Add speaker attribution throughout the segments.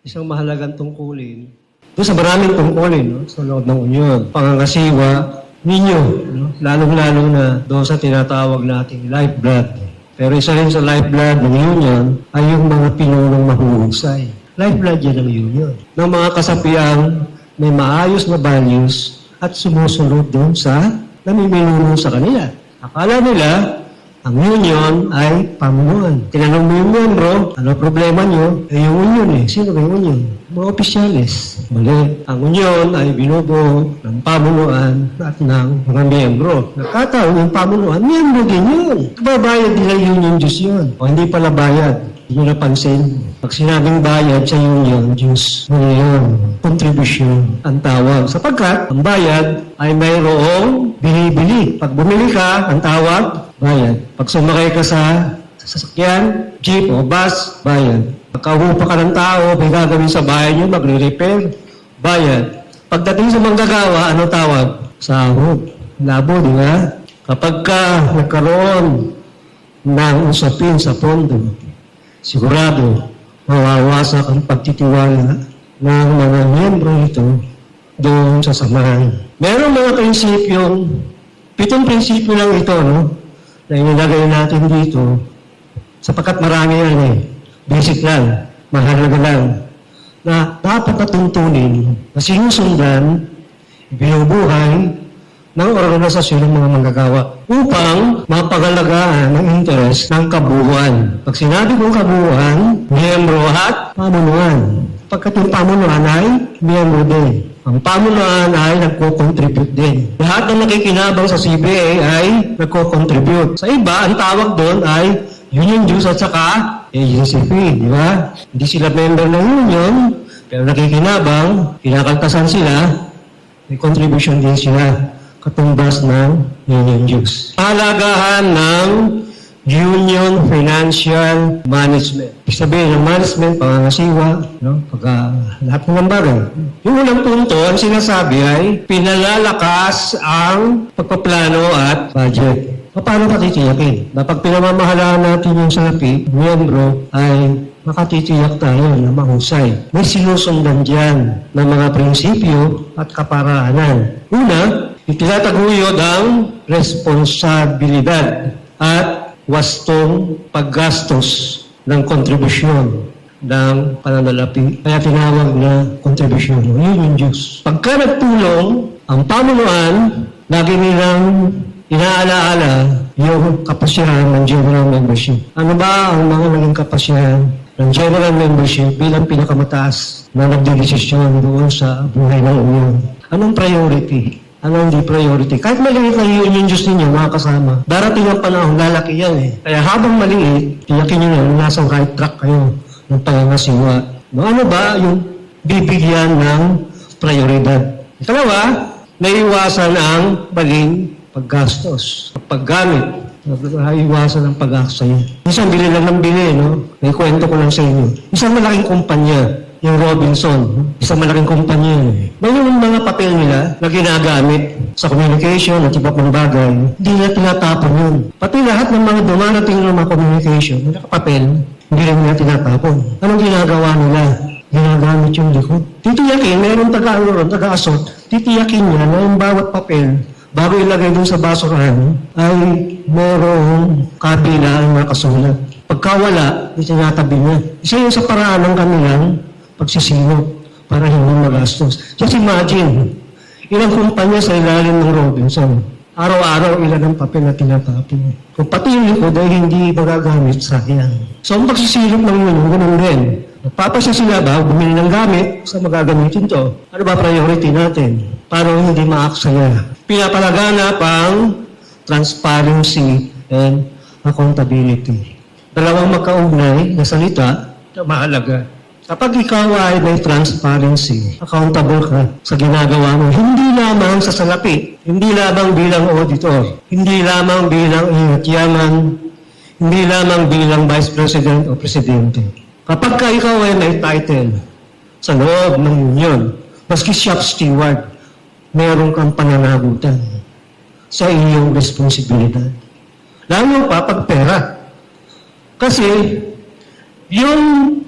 Speaker 1: isang mahalagang tungkulin. Doon sa maraming tungkulin, no? Sa loob ng Union. Pangangasiwa ninyo, no? Lalong-lalong na doon sa tinatawag nating lifeblood. Pero isa rin sa lifeblood ng Union ay yung mga pinunong mahuhusay. Lifeblood yan ng Union. Ng mga kasapiang may maayos na values at sumusunod doon sa namiminuno sa kanila. Akala nila, ang union ay pamunuan. Tinanong mo yung miyembro, ano problema nyo? Eh yung union eh. Sino ba yung union? Mga opisyalis. Mali. Ang union ay binubuo ng pamunuan at ng mga miyembro. Nagkataon yung pamunuan, miyembro din yun. Babayad nila union dues yun. O hindi pala bayad. Hindi nyo napansin. Pag sinabing bayad sa union dues, yun, contribution ang tawag. Sapagkat ang bayad ay mayroong binibili. Pag bumili ka, ang tawag, bayad. Pag sumakay ka sa sasakyan, jeep o bus, bayad. Pagkahupa ka ng tao, may gagawin sa bahay nyo, magre-repair, bayad. Pagdating sa manggagawa, ano tawag? Sahod. Labo, di ba? Kapag ka nagkaroon ng usapin sa pondo, sigurado, mawawasak ang pagtitiwala ng mga miyembro ito doon sa samahan. Merong mga prinsipyong, 7 prinsipyo lang ito, no? Na inilagay natin dito, sapagkat marami yan eh. Basic lang, mahalaga lang, na dapat natuntunin, na sinusundan, binubuhay ng organisasyon ng mga manggagawa upang mapagalagaan ang interes ng kabuuan. Pag sinabi kong kabuuan, miyembro at pamunuan. Pagkat yung pamunuan ay miyembro din. Ang pamunuan ay nagko-contribute din. Lahat ng nakikinabang sa CBA ay nagko-contribute. Sa iba, ang tawag doon ay union dues at saka agency fee, di ba? Hindi sila member ng union, pero nakikinabang, kinakaltasan sila, may contribution din sila katumbas ng union dues. Pahalagahan ng Union Financial Management. Ibig sabihin ng management, pangangasiwa, no? Lahat ng bagay. Yung unang punto, ang sinasabi ay pinalalakas ang pagpaplano at budget. Paano patitiyakin? Kapag pinamamahalaan natin yung salapi, miyembro, ay makatitiyak tayo na mahusay. May sinusundan dyan ng mga prinsipyo at kaparaanan. Una, itinataguyod ang responsibilidad at wastong paggastos ng kontribusyon ng pananalapi. Kaya tinawag na kontribusyon, union dues. Pagka nagtulong, ang pamunuan, lagi nilang inaalaala yung kapasyahan ng general membership. Ano ba ang mga naging kapasyahan ng general membership bilang pinakamataas na nagdedesisyon doon sa buhay ng union? Anong priority? Ano hindi priority? Kahit maliit na union dues ninyo, mga kasama, darating ang panahon, lalaki yan eh. Kaya habang maliit, tiyakin nyo na nasa right track kayo ng pangangasiwa. Ano ba yung bibigyan ng prioridad? Ikalawa, naiwasan ang maging paggastos, paggamit. Naiwasan ang pag-aksaya. Isang bili lang ng bili, no? May kwento ko lang sa inyo. Isang malaking kumpanya, yung Robinson, isang malaking kumpanya. May yung mga papel nila na ginagamit sa communication at iba pang bagay, hindi nila tinatapon yun. Pati lahat ng mga dumarating ng mga communication, mga papel, hindi rin nila tinatapon. Anong ginagawa nila? Ginagamit yung likod. Titiyakin, mayroong taga-asot, titiyakin niya na yung bawat papel, bago ilagay dun sa basurahan, ay mayroong kabila ang nakasulat. Pagka wala, itinatabi niya. Isa yun sa paraan ng kanilang pagsisilot para hindi magastos. Just imagine, ilang kumpanya sa ilalim ng Robinson. Araw-araw ilan ang papel na tinatapon. Kung pati yung likod ay hindi magagamit, sayang. So ang pagsisilot ng yun, ganun din. Nagpapasya sila ba, bumili ng gamit, sa magagamitin to. Ano ba priority natin? Para hindi maaksaya. Pinapalaganap ang transparency and accountability. Dalawang magkaugnay na salita na mahalaga. Kapag ikaw ay may transparency, accountable ka sa ginagawa mo, hindi lamang sa salapi, hindi lamang bilang auditor, hindi lamang bilang ingatyaman, hindi lamang bilang vice president o presidente. Kapag ka ikaw ay may title sa loob ng union, maski shop steward, meron kang pananagutan sa iyong responsibilidad. Lalo pa pag pera. Kasi yung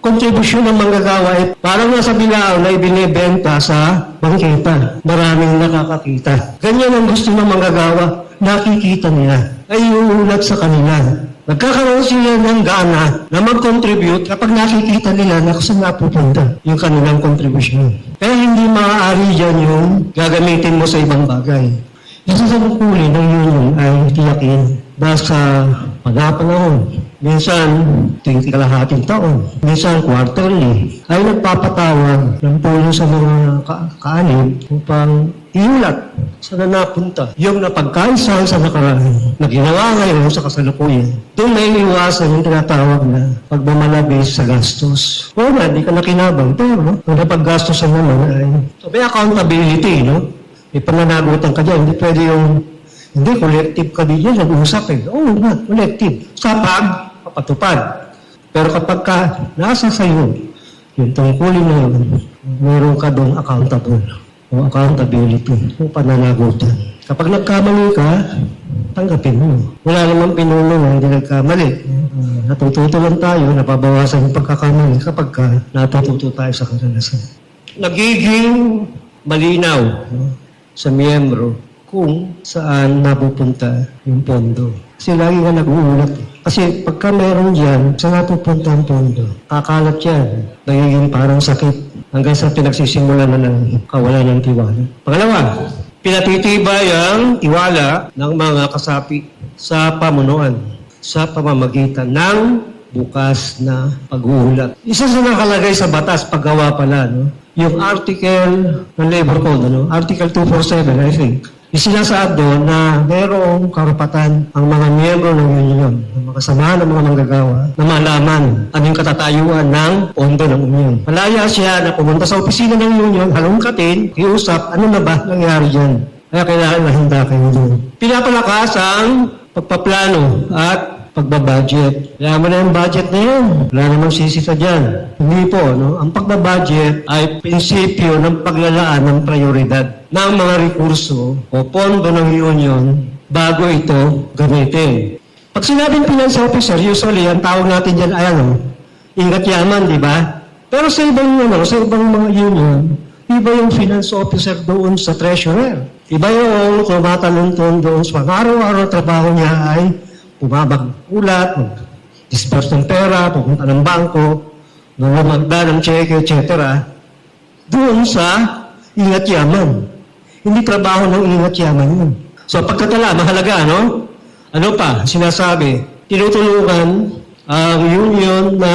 Speaker 1: kontribusyon ng manggagawa ay parang nasa bilao na ibinibenta sa bangketa. Maraming nakakakita. Ganyan ang gusto ng manggagawa. Nakikita nila. Ay uulat sa kanila. Nagkakaroon sila ng gana na mag-contribute kapag nakikita nila na kung saan napupunta yung kanilang kontribusyon. Kaya hindi maaari dyan yung gagamitin mo sa ibang bagay. Isa sa tungkulin ng union ay tiyakin dahil sa pagkapanahon. Minsan, tingin kalahating taon. Minsan, quarterly. Ay nagpapatawag ng tulong sa mga kaanib upang iulat saan na napunta. Yung napagkaisan sa nakaraan na ginawa ngayon sa kasalukuyan. Doon may iwasan yung tinatawag na pagmamalabis sa gastos. O nga, di ka nakinabang. Pero, kung napaggastosan naman ay may accountability, no? May pananagutan ka dyan. Hindi pwede yung hindi, collective ka din yan. Nag-uusap eh. Oo nga, collective. Sa papatupad. Pero kapag ka nasa sa'yo, yung tungkulin na yun, meron ka doon accountable o accountability o pananagutan. Kapag nagkamali ka, tanggapin mo. Wala namang pinuno na hindi nagkamali. Natututo lang tayo, napabawasan yung pagkakamali kapag ka natututo tayo sa karanasan. Nagiging malinaw sa miyembro kung saan napupunta yung pondo. Kasi lagi ka nag-uulat. Kasi pagka meron dyan, saan napupunta ang pondo? Kakalat yan. Nagiging parang sakit hanggang sa pinagsisimulan na ng kawalan ng tiwala. Pangalawa, pinatitibay ang tiwala ng mga kasapi sa pamunuan sa pamamagitan ng bukas na pag-uulat. Isa sa nakalagay sa batas paggawa pala, no? Yung article ng Labor Code, no? Article 247, I think. Isinasaad doon na mayroong karapatan ang mga miyembro ng union, ng mga samahan ng mga manggagawa, na malaman anong katatayuan ng pondo ng union. Malaya siya na pumunta sa opisina ng union, halongkatin, iusap, ano na ba nangyari dyan? Kaya kailangan na handa kayo doon. Pinapalakas ang pagpaplano at pagbabudget. Kaya mo na yung budget na yun. Wala namang sisita dyan. Hindi po, no? Ang pagbabudget ay prinsipyo ng paglalaan ng prioridad ng mga rekurso o pondo ng union bago ito gamitin. Pag sinabing finance officer, usually, ang tawag natin dyan ay ingat yaman, di ba? Pero sa ibang, sa ibang mga union, iba yung finance officer doon sa treasurer. Iba yung tumatalon doon sa araw-araw trabaho niya ay bumabag-ulat, mag-disperse ng pera, pupunta ng bangko, magda ng cheque, etc. Doon sa ingat yaman. Hindi trabaho ng ingat yaman yun. So pagkatala, mahalaga, no? Ano pa? Sinasabi, tinutulungan ang union na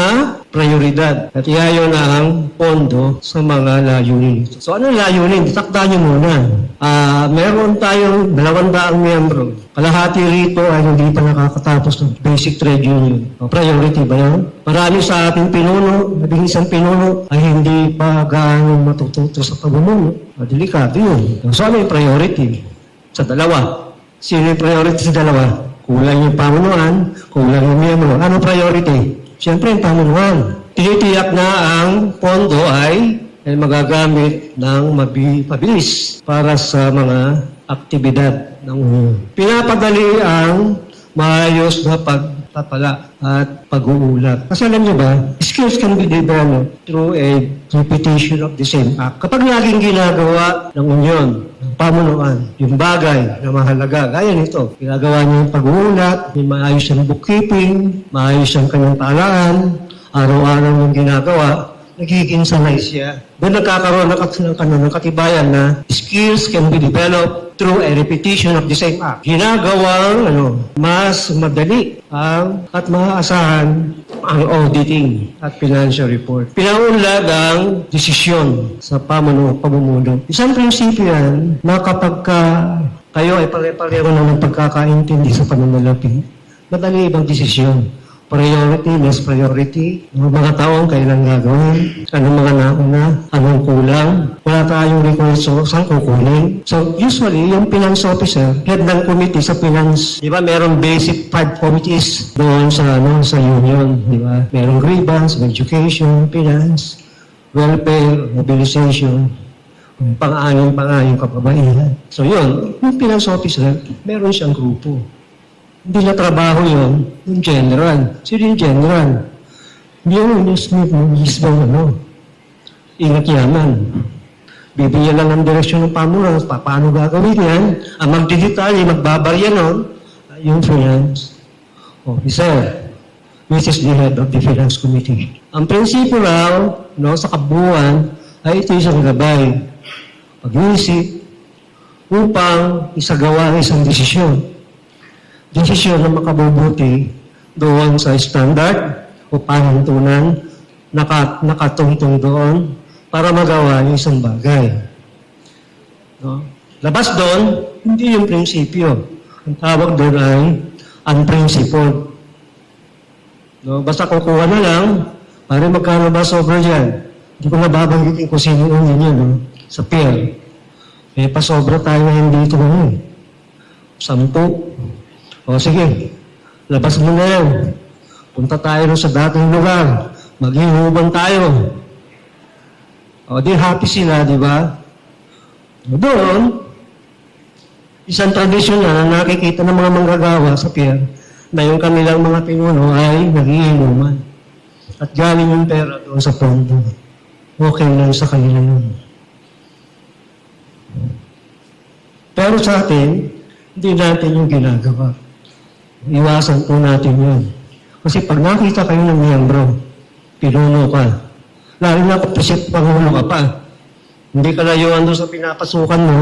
Speaker 1: prioridad. At iyayon na ang pondo sa mga layunin. So ano layunin? Takda nyo muna. Meron tayong 200 miyembro. Kalahati rito ay hindi pa nakakatapos ng basic trade union. Priority ba yan? Marami sa ating pinuno, nabing isang pinuno, ay hindi pa gaano matututo sa pamumuno. Delikado yun. So ano yung priority? Sa dalawa. Sino yung priority sa dalawa? Kulang yung pamunuan, kulang yung miyembro. Ano priority? Siyempre yung pamunuan. Tinitiyak na ang pondo ay magagamit ng mabilis para sa mga aktibidad ng union. Pinapadali ang maayos na pagpapala at pag-uulat. Kasi alam niyo ba, skills can be developed through a repetition of the same act. Kapag laging ginagawa ng union, pamunuan, yung bagay na mahalaga, gaya nito, ginagawa niya yung pag-uulat, may maayos ang bookkeeping, maayos ang kanyang talaan, araw-araw yung ginagawa, nagiging sanay siya. Doon nagkakaroon ng katibayan na skills can be developed through a repetition of the same act. Ginagawang mas madali at maaasahan ang auditing at financial report. Pinaunlad ang desisyon sa pamumuno. Isang prinsipyo yan na kapag kayo ay pare-pareho na ng pagkakaintindi sa pananalapi, madali ibang desisyon. Priority, less priority, mga taong kailan gagawin, anong mga nauna, anong kulang, wala tayong rekurso, saan kukunin. So usually, yung finance officer, head ng committee sa finance, di ba, merong basic 5 committees doon sa union, di ba? Merong grievance, education, finance, welfare, mobilization, pang-ayon kababaihan. So yun, yung finance officer, meron siyang grupo. Hindi na trabaho yun, yung general. Sino yung general? Hindi yung investment mo, mismo ingat yaman. Bibigyan lang ng direksyon ng pamunas, paano gagawin yan? Ang magdigitalye, magbabarya nun, yung finance officer, which is the head of the finance committee. Ang prinsipyo raw, sa kabuuan, ay ito isang gabay, pag-iisip, upang isagawa ang isang desisyon. Desisyon na makabubuti doon sa standard o panuntunan, nakatungtong doon para magawa yung isang bagay. Labas doon, hindi yung prinsipyo. Ang tawag doon ay unprincipled. Basta kukuha na lang, para magkano ba sobra dyan? Hindi ko nababanggitin kung sino yung yun sa peer. Pasobra tayo ngayon dito ngayon. 10. O sige, labas mo na yan. Punta tayo sa dating lugar. Maghihubang tayo. O di happy sila, di ba? Doon, isang tradisyon na nakikita ng mga manggagawa sa pier na yung kanilang mga pinuno ay nagiinuman. At galing yung pera doon sa pondo. Okay lang sa kanila yun. Pero sa atin, hindi natin yung ginagawa. Iwasan po natin yun. Kasi pag nakita kayo ng miyembro, pinuno ka. Lalo na kung pangulo ka pa. Hindi ka layuan doon sa pinapasukan mo,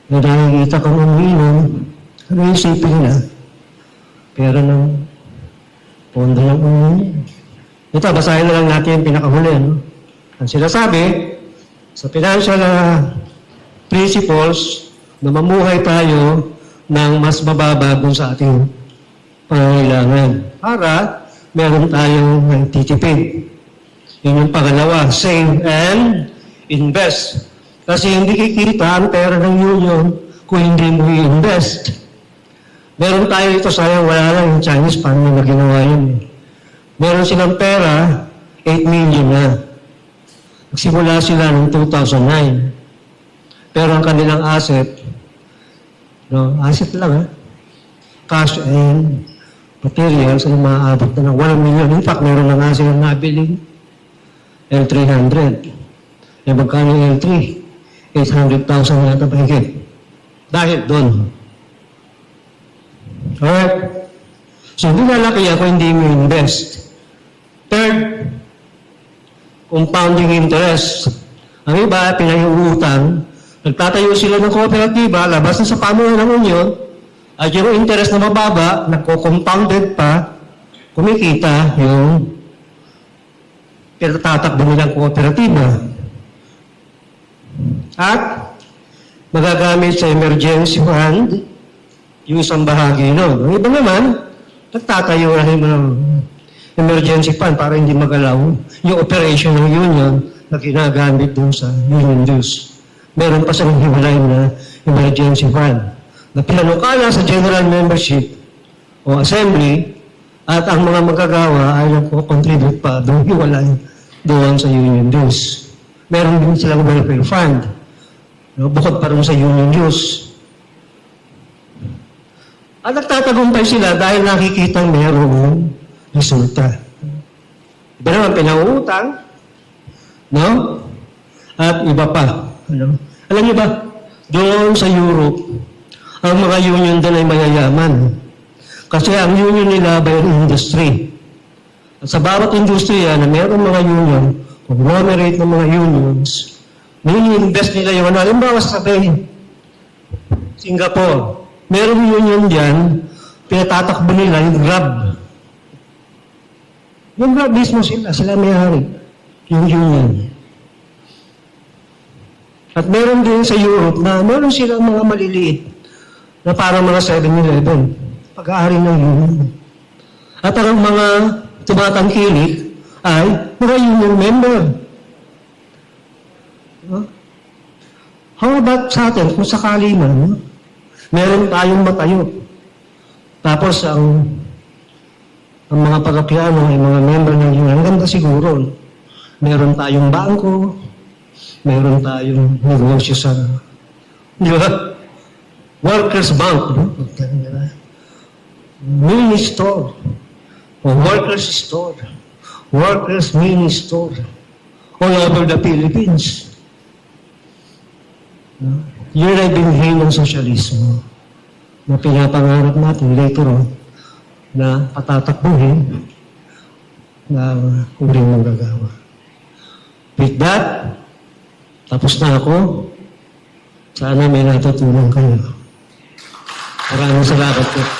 Speaker 1: na nakikita kang umiinom, ano yung isipin na? Pera ng pondo ng umiinom. Ito, basahin na lang natin yung pinakahuli. Ang sinasabi, sa financial principles, na mamuhay tayo ng mas mababa dun sa ating pangangailangan. Para meron tayong nagtitipid. Yun yung pangalawa, save and invest. Kasi hindi kikita ang pera ng union kung hindi mo i-invest. Meron tayo ito, sayang wala lang yung Chinese fund na ginawa yun. Meron silang pera, 8 million na. Nagsimula sila noong 2009. Pero ang kanilang asset, asset lang cash and materials ay maaabot na ng 1 million. In fact, meron na nga silang nabiling L300. Magkano yung L3? 800,000 yata pa higit. Dahil doon. Alright? So, hindi lalaki ako hindi mo invest. Third, compounding interest. Ang iba, pinayuutang, nagtatayo sila ng kooperatiba, labas na sa pamunan ng union, at yung interest na mababa, nagko-compounded pa, kumikita yung pinatatakbo nilang kooperatiba. At magagamit sa emergency fund yung isang bahagi nun. Ang iba naman, nagtatayo na ng emergency fund para hindi magalaw yung operation ng union na ginagamit dun sa union dues. Meron pa silang hiwalay na emergency fund na pinanukala sa general membership o assembly at ang mga magagawa ay nagko-contribute pa doon hiwalay doon sa union dues. Meron din silang welfare fund. Bukod pa rin sa union dues. At nagtatagumpay sila dahil nakikita mayroong resulta. Iba naman pinangutang, at iba pa. Alam niyo ba, doon sa Europe, ang mga union doon ay mayayaman. Kasi ang union nila by industry. At sa bawat industriya na mayroong mga union, conglomerate ng mga unions, nini-invest nila yung halimbawa sabihin, Singapore, merong union dyan, pinatatakbo nila yung Grab. Yung Grab mismo sila may-hari, yung union. At meron din sa Europe na meron silang mga maliliit na parang mga 7-Eleven, pag-aari ng union. At ang mga tumatangkilik ay mga union member. How about sa atin, kung sakali man, meron tayong matayo. Tapos ang mga parokyano ay mga member ng union. Ang ganda siguro, meron tayong bangko, meron tayong negosyo sa, di ba? Workers' bank, mini store, o workers' store, workers' minister all over the Philippines. No? Yun ay binhi ng sosyalismo na pinapangarap natin later on na patatakbuhin na uri ng gagawa. With that, tapos na ako. Sana may natutunan kayo. Maraming salamat po.